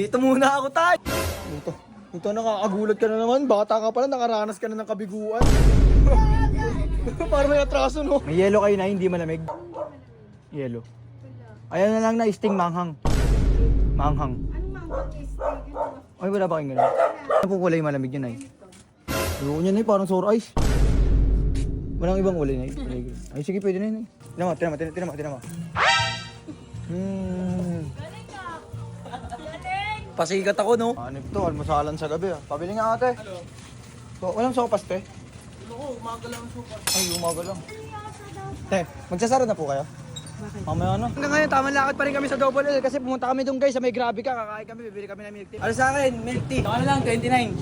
Dito muna ako tayo. Ito nakakagulat ka na naman. Bata ka pala, nakaranas ka na ng kabiguan. Parang may atraso, no? May yelo kayo na, hindi malamig. Yelo. Ayan na lang na sting manghang. Manghang. Anong manghang sting? Ay, wala ba kayong gano'n? Ano pong kulay malamig yun, ay? Ayoko niya, ay, parang sour ice. Walang ibang kulay, ay. Ay, sige, pwede na yun, ay. Tinama. Pasikat ako, no? Ano ito, almusalan sa gabi, ah. Pabili nga, ate. So, walang sopas, te? Umaga lang ang sopas. Ay, umaga lang. Te, magsasara na po kayo? Bakit? Mamaya na. Hanggang ngayon, tamang lakad pa rin kami sa Double L kasi pumunta kami doon guys sa may Grabe ka. Kakain kami, bibili kami ng milk tea. Ano sa akin? Milk tea. Ano lang, 29.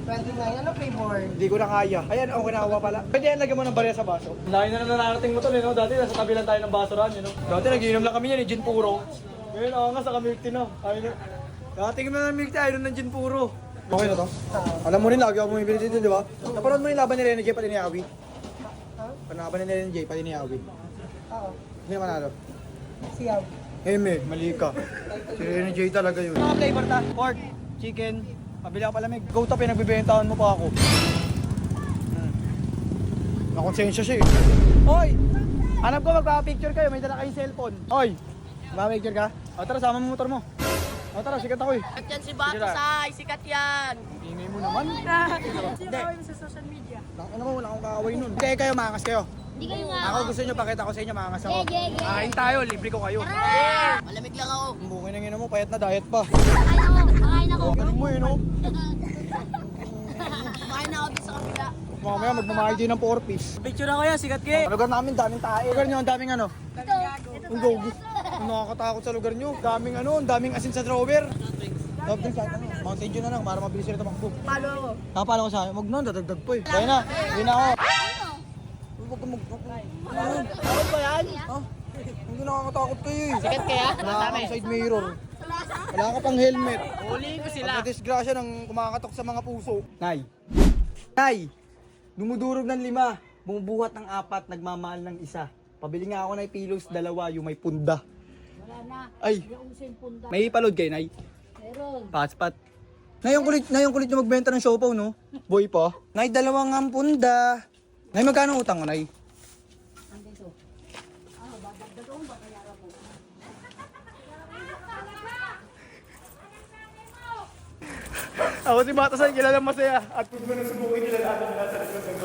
29, ano flavor? Hindi ko na kaya. Ayan, ako kinawa pala. Pwede yan, lagyan mo ng barya sa baso. Laki na nararating mo to, no? Dati nasa tabi lang tayo ng basurahan, you know? Dati nagiinom lang kami yan, gin puro. Ngayon, ako nga sa milk tea na. Ayun na. Dati kami ng milk tea, ayun ng gin puro. Okay na to? Alam mo rin, lagi ako bumibili dito, di ba? Napanood mo yung laban ni Rene J pati ni Awi? Panaban ni Rene J pati ni Awi? Oo. Hindi naman ano? Siyaw. Heme, mali ka. Si Rene J talaga yun. Mga flavor ta? Pork, chicken, pabili ako pala may go top eh, nagbibentahan mo pa ako. Nakonsensya siya eh. Hoy! Hanap ko magpapicture kayo, may dala kayong cellphone. Hoy! Magpapicture ka? O tara, sama mo motor mo. O tara, sikat ako eh. Sikat yan si Bato Say, sikat yan. Ingay mo naman. Sino ba sa social media? Ano mo, wala akong kaaway nun. Hindi kayo, maangas kayo. Hindi kayo nga. Ako gusto nyo, pakita ko sa inyo, maangas ako. Yeah. Kain tayo, libre ko kayo. Malamig lang ako. Ang bukay na mo, payat na diet pa. Kakain ako. Ganun mo eh, no? Kakain ako dito sa kabila. Mamaya magmamahal din ng 4-piece. Picture ako yan, sikat ke. Sa lugar namin, daming tae. Lugar nyo, ang daming ano? Ito. Ang gogo. Ang nakakatakot sa lugar nyo. Daming ano, ang daming asin sa drawer. Soft drinks kahit ano. Mountain Dew na lang para mabilis sila tumakbo. Palo ako. Nakapala ko sa akin. Huwag na, dadagdag po eh. Kaya na, hindi na ako. Huwag ka Tawag ba yan? Ha? Hindi nakakatakot kayo eh. Sikat kaya? Wala kang side mirror. Wala ka pang helmet. Huliin ko sila. Pagka-disgrasya ng kumakatok sa mga puso. Nay! Nay! Dumudurog ng 5, bumubuhat ng 4, nagmamahal ng 1. Pabili nga ako ng pilos, 2, yung may punda. Wala na. Ay! Yung usin punda. May palod kayo, Nay? Meron. Paspat. Nay, yung kulit nyo magbenta ng siopaw, no? Boy pa. Nay, 2 ang punda. Nay, magkano utang ko, Nay? Hanggang ito. Ano ba? Dagdagan ba kaya mo? Ako si Batasan, kilala masaya. At kung mo na subukin nila lahat ng nasa likod ng